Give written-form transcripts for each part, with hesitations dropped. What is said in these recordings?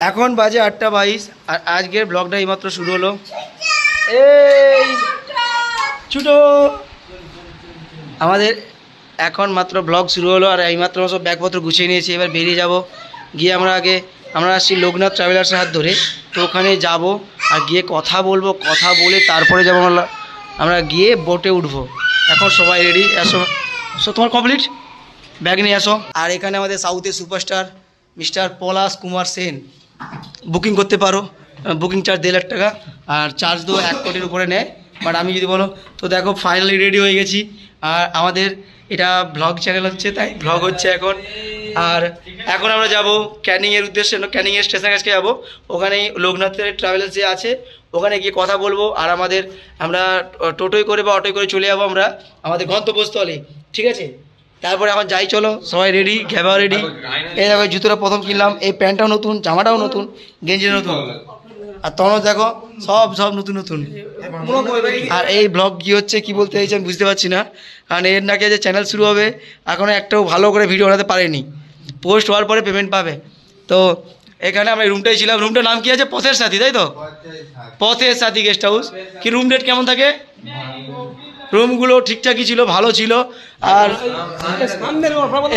এখন বাজে 8:22 আর আজকের ব্লগটা এইমাত্র শুরু হলো। এই ছোটো আমাদের এখন মাত্র ব্লগ শুরু হলো আর এইমাত্র সব ব্যাগপত্র গুছিয়ে নিয়েছি। এবার বেরিয়ে যাব, গিয়ে আমরা আসছি লোকনাথ ট্রাভেলার্সের হাত ধরে, তো ওখানে যাব আর গিয়ে কথা বলবো, কথা বলে তারপরে যাবো আমরা গিয়ে বোটে উঠবো। এখন সবাই রেডি, আসো তোমার কমপ্লিট, ব্যাগ নিয়ে আসো। আর এখানে আমাদের সাউথের সুপারস্টার মিস্টার পলাশ কুমার সেন, বুকিং করতে পারো, বুকিং চার্জ 1.5 লাখ টাকা আর চার্জ তো 1 কোটির উপরে নেয়, বাট আমি যদি বলো তো দেখো ফাইনালি রেডি হয়ে গেছি। আর আমাদের এটা ব্লগ চ্যানেল হচ্ছে, তাই ব্লগ হচ্ছে এখন। আর এখন আমরা যাব ক্যানিংয়ের উদ্দেশ্যে, ক্যানিংয়ের স্টেশন কাছে যাবো, ওখানে লোকনাথের ট্রাভেলার্স যে আছে ওখানে গিয়ে কথা বলবো। আর আমরা টোটোয় করে বা অটোয় করে চলে যাবো আমরা আমাদের গন্তব্যস্থলে, ঠিক আছে? তারপরে এখন যাই, চলো সবাই রেডি, ঘেবাও রেডি। এই দেখো জুতোটা প্রথম কিনলাম, এই প্যান্টটাও নতুন, জামাটাও নতুন, গেঞ্জি নতুন, আর তখন দেখো সব নতুন নতুন। আর এই ব্লগ কি হচ্ছে কি বলতে চাইছি আমি বুঝতে পারছি না, কারণ এর নাকি যে চ্যানেল শুরু হবে এখনও একটাও ভালো করে ভিডিও বানাতে পারেনি, পোস্ট হওয়ার পরে পেমেন্ট পাবে। তো এখানে আমরা রুমটাই ছিলাম, রুমটার নাম কি আছে? পথের সাথী, তাই তো? পথের সাথী গেস্ট হাউস। কি রুম রেট কেমন থাকে? রুমগুলো ঠিকঠাকই ছিল, ভালো ছিল। আর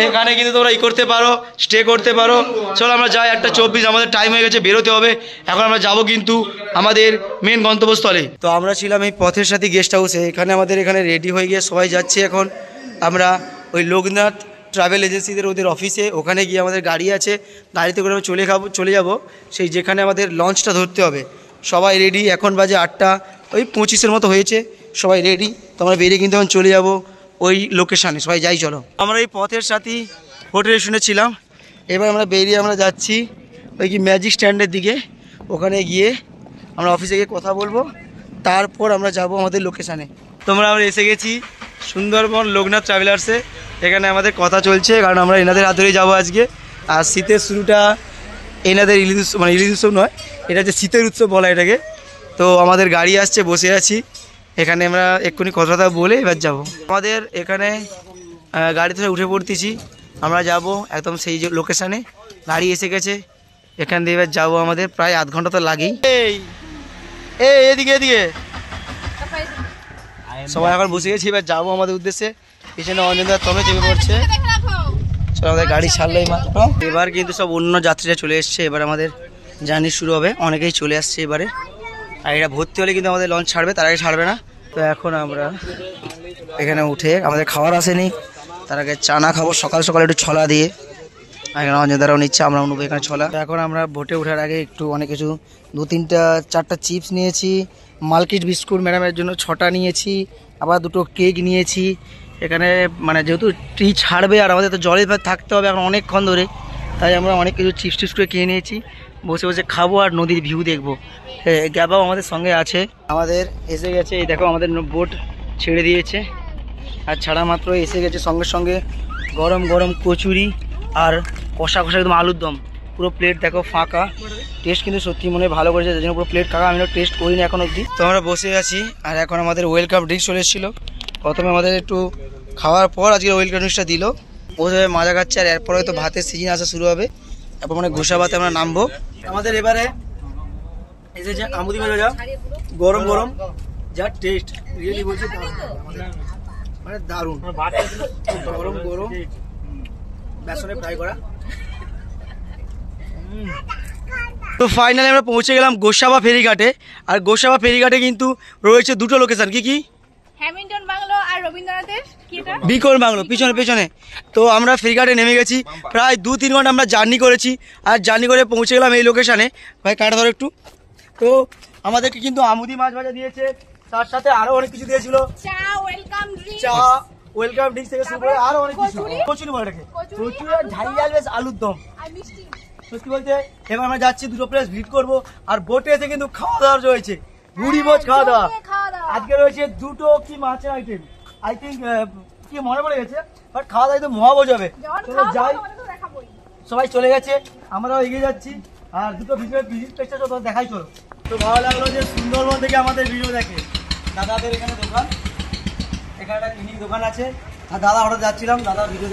এখানে কিন্তু তোমরা করতে পারো, স্টে করতে পারো। চলো আমরা যাই, 1:24 আমাদের টাইম হয়ে গেছে, বেরোতে হবে। এখন আমরা যাব কিন্তু আমাদের মেন গন্তব্যস্থলে। তো আমরা ছিলাম এই পথের সাথী গেস্ট হাউসে, এখানে রেডি হয়ে গিয়ে সবাই যাচ্ছে। এখন আমরা ওই লোকনাথ ট্রাভেল এজেন্সিদের ওদের অফিসে, ওখানে গিয়ে আমাদের গাড়ি আছে, গাড়িতে করে আমরা চলে যাব সেই যেখানে আমাদের লঞ্চটা ধরতে হবে। সবাই রেডি, এখন বাজে 8:25 মতো হয়েছে, সবাই রেডি। তো আমরা বেরিয়ে কিন্তু এখন চলে যাব ওই লোকেশানে, সবাই যাই চলো। আমরা এই পথের সাথী হোটেলে শুনেছিলাম, এবার আমরা বেরিয়ে যাচ্ছি ওই কি ম্যাজিক স্ট্যান্ডের দিকে, ওখানে গিয়ে আমরা অফিসে গিয়ে কথা বলবো, তারপর আমরা যাব আমাদের লোকেশানে। আমরা এসে গেছি সুন্দরবন লোকনাথ ট্রাভেলার্সে, এখানে আমাদের কথা চলছে, কারণ আমরা এনাদের হাত ধরেই যাবো আজকে। আর শীতের শুরুটা এনাদের ইলিশ উৎসব, মানে ইলিশ উৎসব নয়, এটা হচ্ছে শীতের উৎসব বলা এটাকে। তো আমাদের গাড়ি আসছে, বসে আছি এখানে, আমরা এক্ষুনি কথা বলে এবার যাব আমাদের এখানে। গাড়ি থেকে উঠে পড়তেছি, আমরা যাব একদম সেই যে লোকেশানে। গাড়ি এসে গেছে, এখান দিয়ে এবার যাবো, আমাদের প্রায় আধ ঘন্টা তো লাগেই। এদিকে সবাই এখন বসে গেছি, এবার যাবো আমাদের উদ্দেশ্যে। পিছনে অঞ্জনদা তমে চেপে পড়ছে, চলো আমাদের গাড়ি ছাড়লোই মাত্র। এবার কিন্তু সব অন্য যাত্রীরা চলে এসছে, এবার আমাদের জার্নি শুরু হবে। অনেকেই চলে আসছে এবারে, আর এটা ভর্তি হলে কিন্তু আমাদের লঞ্চ ছাড়বে, তার আগে ছাড়বে না। তো এখন আমরা এখানে উঠে, আমাদের খাবার আসেনি, তার আগে চানা খাবো সকাল সকাল একটু ছোলা দিয়ে। এখানে অঞ্জনদারাও নিচ্ছে, আমরা নেবো এখানে ছোলা। এখন আমরা বোটে ওঠার আগে একটু অনেক কিছু 2-3-4টা চিপস নিয়েছি, মালকিট বিস্কুট ম্যাডামের জন্য 6টা নিয়েছি, আবার 2টো কেক নিয়েছি। এখানে মানে যেহেতু ট্রি ছাড়বে আর আমাদের তো জলে থাকতে হবে এখন অনেকক্ষণ ধরে, তাই আমরা অনেক কিছু চিপস টিপস করে কিনে নিয়েছি, বসে বসে খাবো আর নদীর ভিউ দেখবো। গ্যাবাও আমাদের সঙ্গে আছে, আমাদের এসে গেছে। এই দেখো আমাদের বোট ছেড়ে দিয়েছে, আর ছাড়া মাত্র এসে গেছে সঙ্গে সঙ্গে গরম গরম কচুরি আর কষা একদম আলুর দম। পুরো প্লেট দেখো ফাঁকা, টেস্ট কিন্তু সত্যি মনে ভালো করেছে, যার জন্য পুরো প্লেট ফাঁকা। আমি টেস্ট করিনি এখন অবধি। তো আমরা বসে আছি, আর এখন আমাদের ওয়েলকাম ড্রিঙ্কস চলে এসেছিলো। প্রথমে আমাদের একটু খাওয়ার পর আজকে ওয়েলকাম ড্রিঙ্কসটা দিল, বসে মাজা খাচ্ছে। আর এরপরে হয়তো ভাতের সিজন আসা শুরু হবে, এরপর মানে ঘোষা ভাতে আমরা নামবো। আমাদের এবারে এসেছে আমুদি ভাজা, গরম গরম, যা টেস্ট রিয়েলি বলছি মানে দারুণ, গরম গরম বেসনে ফ্রাই করা। তো ফাইনালি আমরা পৌঁছে গেলাম গোসাবা ফেরিঘাটে। আর গোসাবা ফেরিঘাটে কিন্তু রয়েছে 2টো লোকেশন, কি হ্যামিল্টন বাংলো আর রবীন্দ্রনাথের বিকল বাংলো পেছনে। তো আমরা ফেরিঘাটে নেমে গেছি, প্রায় 2-3 ঘন্টা আমরা জার্নি করেছি, আর জার্নি করে পৌঁছে গেলাম এই লোকেশানে। ভাই কাটা ধরো একটু। তো আমাদেরকে কিন্তু আমুদি মাছ ভাজা দিয়েছে, তার সাথে আরো অনেক কিছু দিয়েছিল, চা ওয়েলকাম ড্রিঙ্কস থেকে শুরু করে আরো অনেক কিছু। কচুরি বলে এটাকে, কচুরি আর ঝাল বেশ আলুর দম। সত্যি বলতে এবার আমরা যাচ্ছি, 2টো প্লেস ভিজিট করবো। আর বোটে এসে কিন্তু খাওয়া দাওয়া রয়েছে, বুড়ি ভোজ খাওয়া দাওয়া। আজকে রয়েছে 2টো কি মাছের আইটেম, আই থিঙ্ক কি মনে পড়ে গেছে, বাট খাওয়া দাওয়া তো মহাভোজ হবে। চলো যাই, সবাই চলে গেছে, আমরাও এগিয়ে যাচ্ছি। আর 2টো ভিজিট প্লেসটা তো দেখাই চলো। তো ভালো লাগলো যে সুন্দরবন থেকে আমাদের ভিডিও দেখে দাদাদের এখানে দোকান, এখানে একটা ক্লিনিক দোকান আছে। আর দাদা হঠাৎ যাচ্ছিলাম, দাদা ভিডিও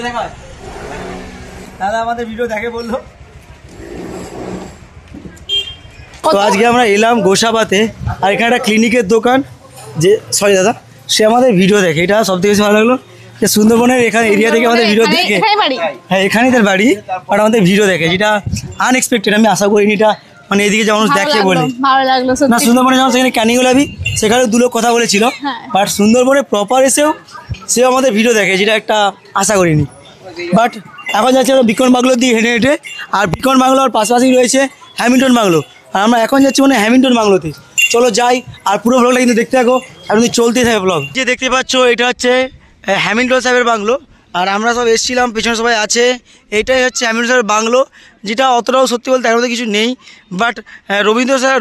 দেখা হয়, দাদা আমাদের ভিডিও দেখে বললো তো আজকে আমরা এলাম গোসাবাতে, আর এখানে একটা ক্লিনিকের দোকান, যে সরি দাদা, সে আমাদের ভিডিও দেখে, এটা সব থেকে বেশি ভালো লাগলো যে সুন্দরবনের এখানে এরিয়া থেকে আমাদের ভিডিও দেখে। হ্যাঁ, এখানেই তার বাড়ি, আর আমাদের ভিডিও দেখে, যেটা আনএক্সপেক্টেড, আমি আশা করিনি এটা, মানে এদিকে যেমন দেখে বলে না। সুন্দরবনে যেমন সেখানে ক্যানিং গোলাপি, সেখানেও দু লোক কথা বলেছিল, বাট সুন্দরবনে প্রপার এসেও সেও আমাদের ভিডিও দেখে, যেটা একটা আশা করিনি। বাট এখন যাচ্ছি আমরা বিকন বাংলোর দিকে হেঁটে হেঁটে, আর বিকন বাংলোর পাশাপাশি রয়েছে হ্যামিল্টন বাংলো, আর আমরা এখন যাচ্ছি মানে হ্যামিল্টন বাংলোতে। চলো যাই, আর পুরো ব্লগটা কিন্তু দেখতে থাকো, আর কিন্তু চলতেই থাকে ব্লগ। যে দেখতে পাচ্ছ এটা হচ্ছে হ্যামিল্টন সাহেবের বাংলো, আর আমরা সব এসেছিলাম, পেছনে সবাই আছে। এইটাই হচ্ছে হ্যামিল্টন সাহেবের বাংলো, যেটা অতটাও সত্যি বলতে এর মধ্যে কিছু নেই, বাট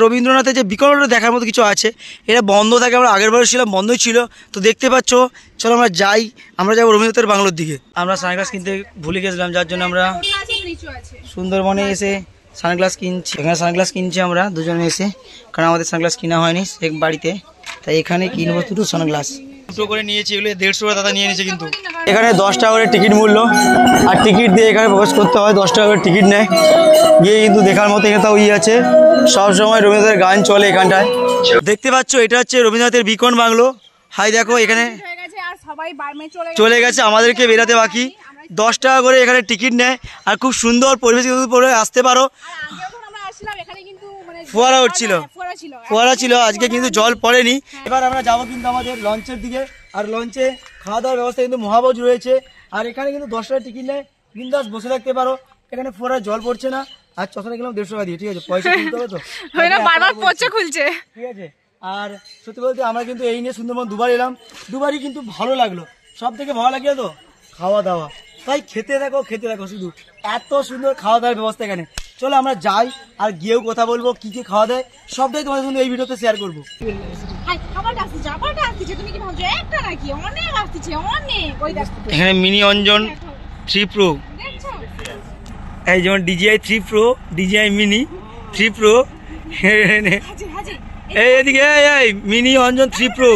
রবীন্দ্রনাথের যে বিকল্পটা দেখার মতো কিছু আছে। এটা বন্ধ থাকে, আমরা আগের বার ছিলাম বন্ধই ছিল, তো দেখতে পাচ্ছ। চলো আমরা যাই, আমরা যাবো রবীন্দ্রনাথের বাংলোর দিকে। আমরা সানগ্লাস কিনতে ভুলে গেছিলাম, যার জন্য আমরা সুন্দরবনে এসে সানগ্লাস কিনছি। এখানে সানগ্লাস কিনছি আমরা দুজনে এসে, কারণ আমাদের সানগ্লাস কিনা হয়নি এক বাড়িতে, তাই এখানে কিনবো দুটো সানগ্লাস। দুটো করে নিয়েছি, এগুলো 150 টাকা দাদা নিয়ে নিয়েছে। কিন্তু এখানে 10 টাকা করে টিকিট মূল্য, আর টিকিট দিয়ে এখানে প্রবেশ করতে হয়, 10 টাকা করে টিকিট নেয়। গিয়ে কিন্তু দেখার মতো এখানে তাও আছে, সবসময় রবীন্দ্রনাথের গান চলে এখানটায়। দেখতে পাচ্ছ এটা হচ্ছে রবীন্দ্রনাথের বিকন বাংলো। হাই দেখো, এখানে চলে গেছে, আমাদেরকে বেরাতে বাকি। 10 টাকা করে এখানে টিকিট নেয়, আর খুব সুন্দর পরিবেশ পরে আসতে পারো। ফোয়ারা উঠছিল, ফোয়ারা ছিল, আজকে কিন্তু জল পড়েনি। এবার আমরা যাবো কিন্তু আমাদের লঞ্চের দিকে, আর লঞ্চে খাওয়া দাওয়ার ব্যবস্থা কিন্তু মহাবজ রয়েছে। আর এখানে কিন্তু 10 টাকা টিকিট নেয়, বিন্দাস বসে থাকতে পারো। এখানে ফোয়ারায় জল পড়ছে না, আর চশমা গেলাম 150 টাকা দিয়ে, ঠিক আছে, পয়সা কিনতে হবে তো, বারবার পচা খুলছে, ঠিক আছে। আর সত্যি বলতে আমরা কিন্তু এই নিয়ে সুন্দরবন দুবার এলাম, দুবারই কিন্তু ভালো লাগলো। সব থেকে ভালো লাগে তো খাওয়া দাওয়া, তাই খেতে থাকো শুধু, এত সুন্দর খাওয়া দাওয়ার ব্যবস্থা এখানে। চলো আমরা যাই, আর গিয়েও কথা বলবো কি কি খাওয়া দেয়, সবটাই তোমাদের সঙ্গে এই ভিডিওতে শেয়ার করবো। এখানে মিনি অঞ্জন 3 প্রো, এই যেমন DJI 3 pro, DJI mini 3 pro, এই এদিকে এই মিনি অঞ্জন 3 প্রো,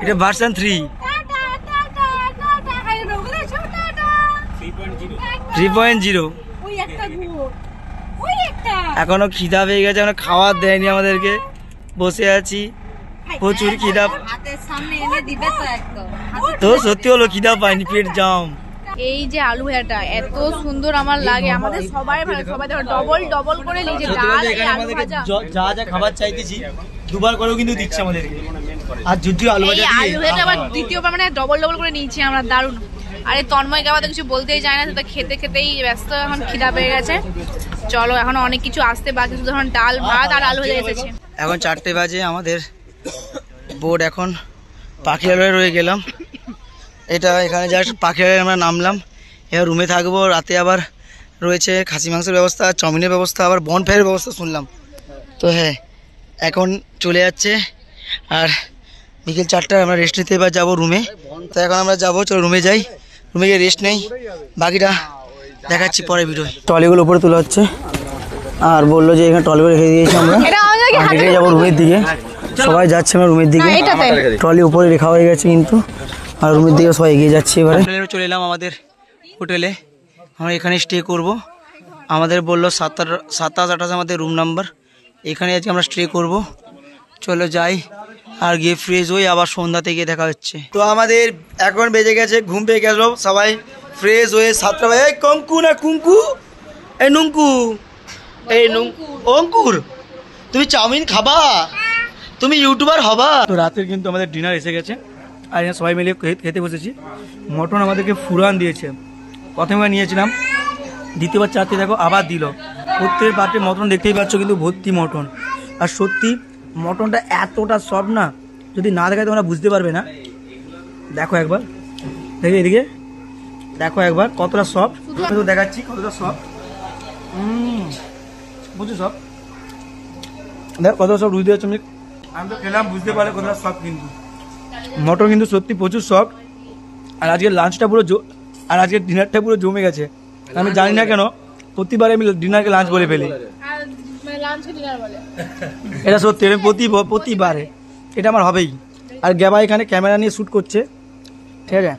এটা ভার্সন 3.0। এখনো খিদা পেয়ে গেছে, এখনো খাওয়ার দেয়নি আমাদেরকে, বসে আছি, প্রচুর খিদা। তো সত্যি হলো খিদা পাইনি, পেট জাম। এই যে আলু ভাজাটা এত সুন্দর আমার লাগে, আমাদের সবাই ডবল করে নিয়ে ডাল, আলু ভাজা, যা খাবার চাইতেছি দুবার করেও কিন্তু দিচ্ছে আমাদেরকে। আর যদি আলু ভাজা আবার দ্বিতীয়বার মানে ডবল করে নিয়েছি আমরা, দারুণ। আরে তন্ময় গাওয়া তো কিছু বলতেই যায় না, তো খেতেই ব্যস্ত, এখন খিদা পেয়ে গেছে। চলো, এখন অনেক কিছু আসতে বাকি, শুধু এখন ডাল ভাত আর আলু ভাজা এসেছে। এখন 4টে বাজে, আমাদের বোর্ড এখন পাখিরালয়ে রয়ে গেলাম। এটা এখানে জাস্ট পাখিরালয়ে আমরা নামলাম, এবার রুমে থাকবো। রাতে আবার রয়েছে খাসি মাংসের ব্যবস্থা, চাউমিনের ব্যবস্থা, আবার বনফায়ারের ব্যবস্থা শুনলাম। তো হ্যাঁ, এখন চলে যাচ্ছে, আর বিকেল 4টায় আমরা রেস্ট নিতে এবার যাবো রুমে। তো এখন আমরা যাবো, চলো রুমে যাই, রুমে গিয়ে রেস্ট নেই, বাকিটা দেখাচ্ছি পরে ভিডিও। ট্রলিগুলো উপরে তোলা হচ্ছে, আর বললো যে এখানে ট্রলিগুলো রেখে দিয়েছি আমরা, হেঁটে যাবো রুমের দিকে। সবাই যাচ্ছে আমার রুমের দিকে, ট্রলি উপরে রেখা হয়ে গেছে কিন্তু, আর রুমের দিকে সবাই এগিয়ে যাচ্ছে। এবারে চলে এলাম আমাদের হোটেলে, আমরা এখানে স্টে করব। আমাদের বললো 27-28 আমাদের রুম নাম্বার, এখানে আজকে আমরা স্টে করব। চলো যাই, আর গিয়ে ফ্রেশ হয়ে আবার সন্ধ্যাতে গিয়ে দেখা হচ্ছে। তো আমাদের এখন বেজে গেছে, ঘুম পেয়ে গেল, সবাই ফ্রেশ হয়ে 7টা বাজে। এই কঙ্কু না কুঙ্কু, এই নুঙ্কু, এই অঙ্কুর, তুমি চাউমিন খাবা, তুমি ইউটিউবার হবা। তো রাতের কিন্তু আমাদের ডিনার এসে গেছে, আর এখানে সবাই মিলে খেতে বসেছি। মটন আমাদেরকে ফুরান দিয়েছে, প্রথমবার নিয়েছিলাম, দ্বিতীয়বার চারটে দেখো আবার দিল। প্রত্যেক পাত্রে মটন দেখতেই পাচ্ছ, কিন্তু ভর্তি মটন। আর সত্যি মটনটা এতটা সফট না, যদি না দেখায় তোমরা বুঝতে পারবে না। দেখো একবার, দেখে এদিকে দেখো একবার কতটা সফট, তো দেখাচ্ছি কতটা সফট, বুঝছো সব, দেখো কতটা সফট বুঝতে পারছো। আমি তো খেলাম, বুঝতে পারে কতটা সফট, কিন্তু মটন কিন্তু সত্যি প্রচুর সফট। আর আজকের লাঞ্চটা পুরো আর আজকের ডিনারটা পুরো জমে গেছে। আমি জানি না কেন প্রতিবারে আমি ডিনারকে লাঞ্চ বলে ফেলি, এটা সত্যি, আমি প্রতিবারে এটা আমার হবেই। আর গ্যাবা এখানে ক্যামেরা নিয়ে শ্যুট করছে, ঠিক আছে।